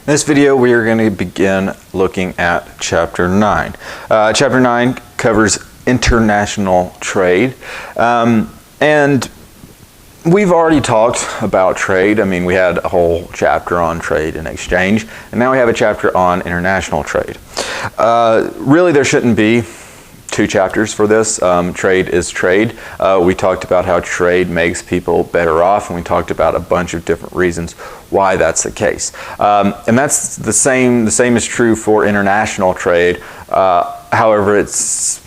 In this video, we are going to begin looking at Chapter 9. Chapter 9 covers international trade. And we've already talked about trade. I mean, we had a whole chapter on trade and exchange, and now we have a chapter on international trade. Really, there shouldn't be two chapters for this. Trade is trade. We talked about how trade makes people better off, and we talked about a bunch of different reasons why that's the case. And that's the same is true for international trade. However, it's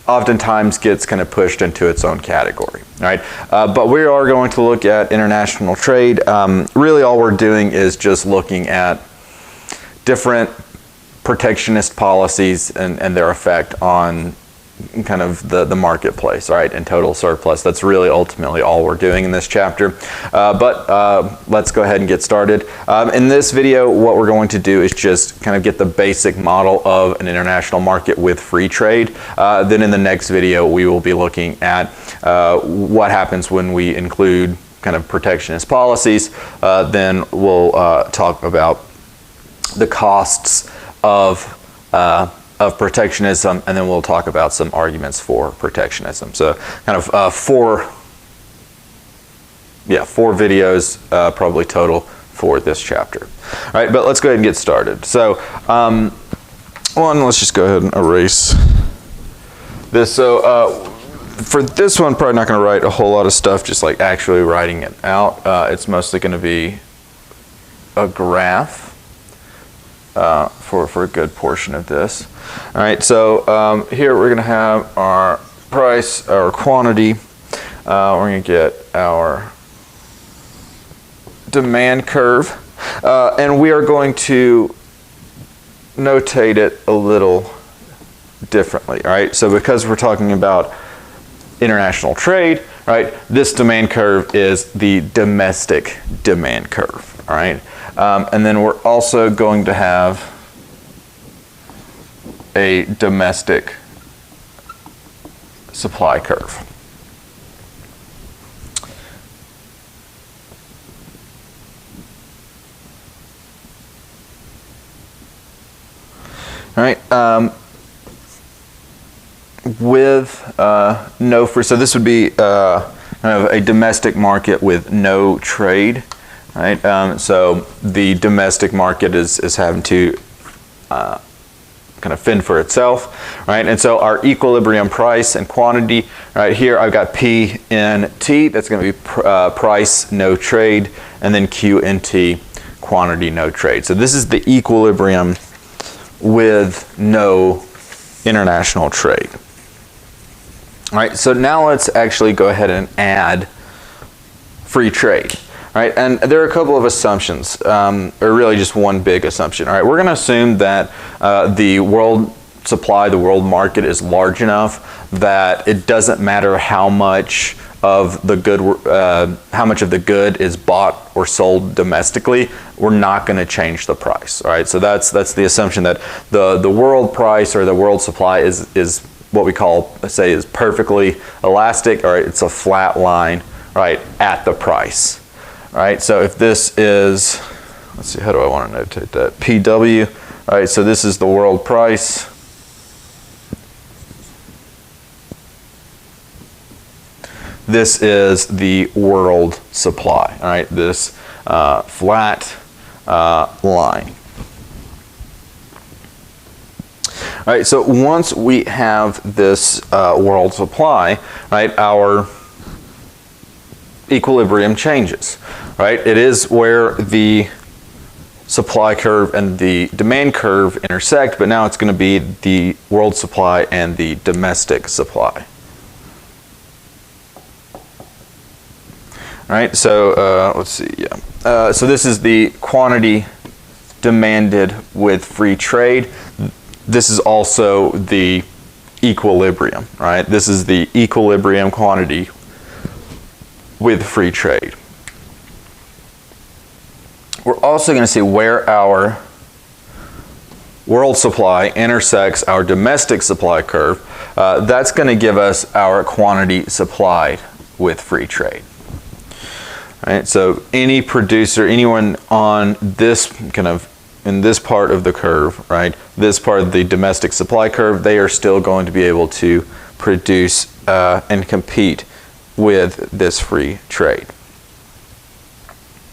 oftentimes gets kind of pushed into its own category, right? But we are going to look at international trade. Really, all we're doing is just looking at different protectionist policies and their effect on kind of the marketplace, right, and total surplus. That's really ultimately all we're doing in this chapter. But let's go ahead and get started. In this video, what we're going to do is just kind of get the basic model of an international market with free trade. Then in the next video, we will be looking at what happens when we include kind of protectionist policies. Then we'll talk about the costs of protectionism, and then we'll talk about some arguments for protectionism. So kind of four videos probably total for this chapter. All right, but let's go ahead and get started. So let's just go ahead and erase this. So for this one, probably not going to write a whole lot of stuff, just like actually writing it out. It's mostly going to be a graph for a good portion of this. All right, so here we're going to have our price, our quantity. We're going to get our demand curve, and we are going to notate it a little differently. All right, so because we're talking about international trade, right, this demand curve is the domestic demand curve. All right, and then we're also going to have a domestic supply curve. All right, with no free, so this would be kind of a domestic market with no trade. Right, so the domestic market is having to kind of fend for itself, right? And so our equilibrium price and quantity, right here, I've got P in T. That's going to be price, no trade, and then Q in T, quantity, no trade. So this is the equilibrium with no international trade. All right, so now let's actually go ahead and add free trade. Right, and there are a couple of assumptions, or really just one big assumption. All right, we're going to assume that the world supply, the world market is large enough that it doesn't matter how much of the good is bought or sold domestically. We're not going to change the price. All right, so that's the assumption that the world price or the world supply is what we say is perfectly elastic. All right, it's a flat line, right, at the price. All right, so if this is, let's see, how do I want to notate that? PW, all right, so this is the world price. This is the world supply, all right, this flat line. All right, so once we have this world supply, right, our equilibrium changes, right? It is where the supply curve and the demand curve intersect, but now it's going to be the world supply and the domestic supply. All right, so let's see, so this is the quantity demanded with free trade. This is also the equilibrium, right? This is the equilibrium quantity with free trade. We're also going to see where our world supply intersects our domestic supply curve. That's going to give us our quantity supplied with free trade. Right? So any producer, anyone on this kind of in this part of the curve, right, this part of the domestic supply curve, they are still going to be able to produce and compete with this free trade.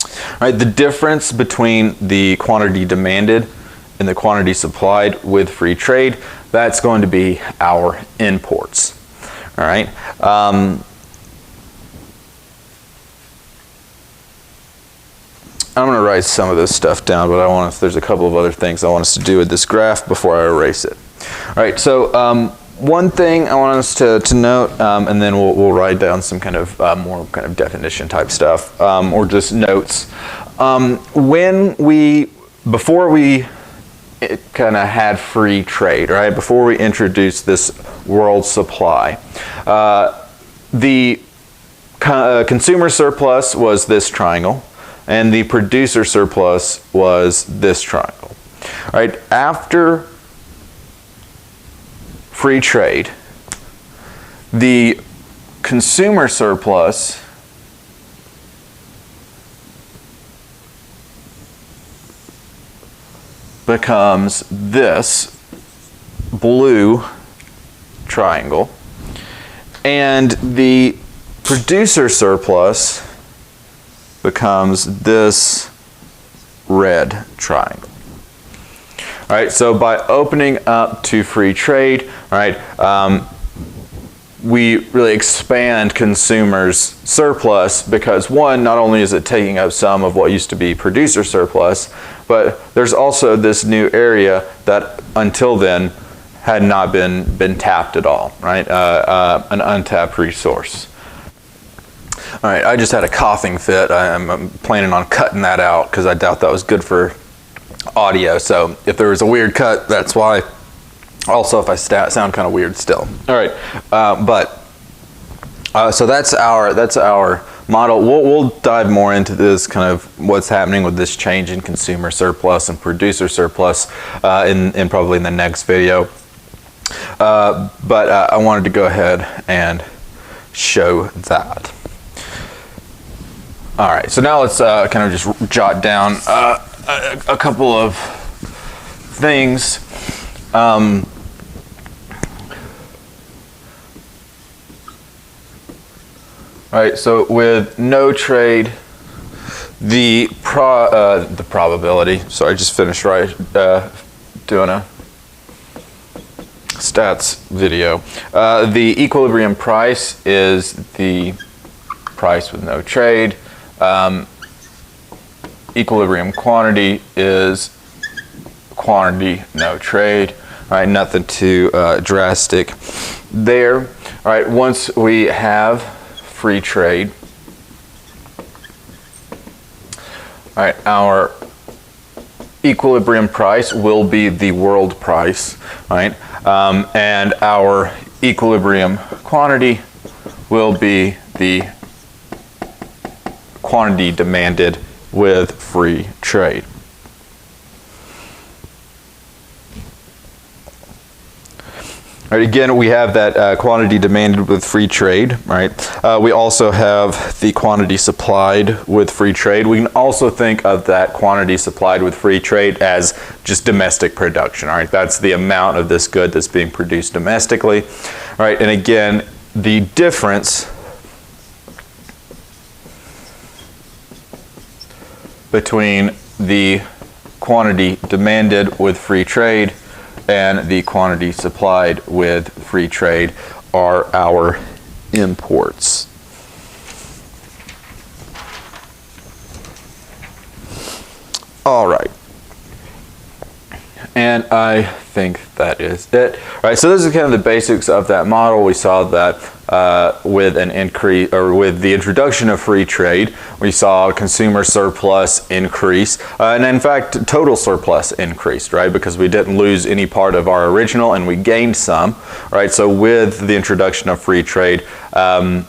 All right, the difference between the quantity demanded and the quantity supplied with free trade, that's going to be our imports. All right. I'm going to write some of this stuff down, but there's a couple of other things I want us to do with this graph before I erase it. All right, so one thing I want us to note, and then we'll write down some kind of more kind of definition type stuff, or just notes. Before we kind of had free trade, right? Before we introduced this world supply, the consumer surplus was this triangle, and the producer surplus was this triangle. All right, after free trade, the consumer surplus becomes this blue triangle, and the producer surplus becomes this red triangle. All right, so by opening up to free trade, all right, we really expand consumers' surplus because, one, not only is it taking up some of what used to be producer surplus, but there's also this new area that until then had not been tapped at all, right? An untapped resource. All right, I just had a coughing fit. I'm planning on cutting that out because I doubt that was good for audio. So if there was a weird cut, that's why. Also, if I sound kind of weird still. All right, so that's our model. We'll dive more into this kind of what's happening with this change in consumer surplus and producer surplus in probably in the next video. But I wanted to go ahead and show that. All right, so now let's kind of just jot down a couple of things. All right, so with no trade, the probability. So I just finished doing a stats video. The equilibrium price is the price with no trade. Equilibrium quantity is quantity no trade. All right, nothing too drastic there. All right, once we have free trade, all right, our equilibrium price will be the world price, right? And our equilibrium quantity will be the quantity demanded with free trade. All right, again, we have that quantity demanded with free trade, right? We also have the quantity supplied with free trade. We can also think of that quantity supplied with free trade as just domestic production, all right? That's the amount of this good that's being produced domestically, all right? And again, the difference between the quantity demanded with free trade and the quantity supplied with free trade are our imports. All right. And I think that is it. All right, so this is kind of the basics of that model. We saw that with an increase, or with the introduction of free trade, we saw consumer surplus increase, and in fact, total surplus increased, right? Because we didn't lose any part of our original, and we gained some, right? So with the introduction of free trade, the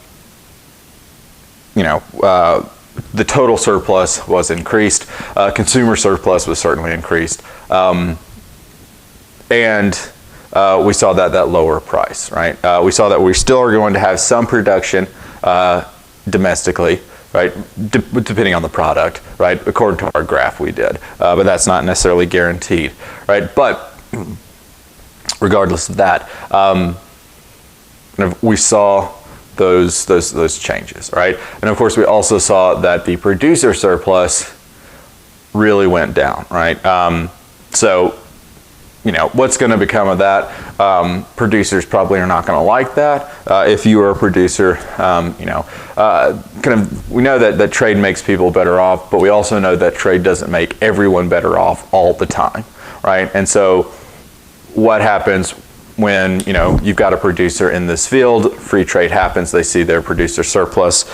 total surplus was increased. Consumer surplus was certainly increased. And we saw that lower price, right? We saw that we still are going to have some production domestically, right? Depending on the product, right? According to our graph we did, but that's not necessarily guaranteed, right? But regardless of that, we saw those changes, right? And of course, we also saw that the producer surplus really went down, right? So, you know, what's going to become of that? Producers probably are not going to like that. If you are a producer, you know, we know that trade makes people better off, but we also know that trade doesn't make everyone better off all the time, right? And so, what happens when, you know, you've got a producer in this field, free trade happens, they see their producer surplus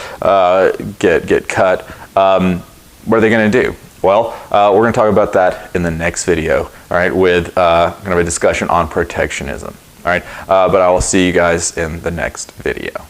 get cut, what are they going to do? Well, we're going to talk about that in the next video, all right, with kind of a discussion on protectionism, all right, but I will see you guys in the next video.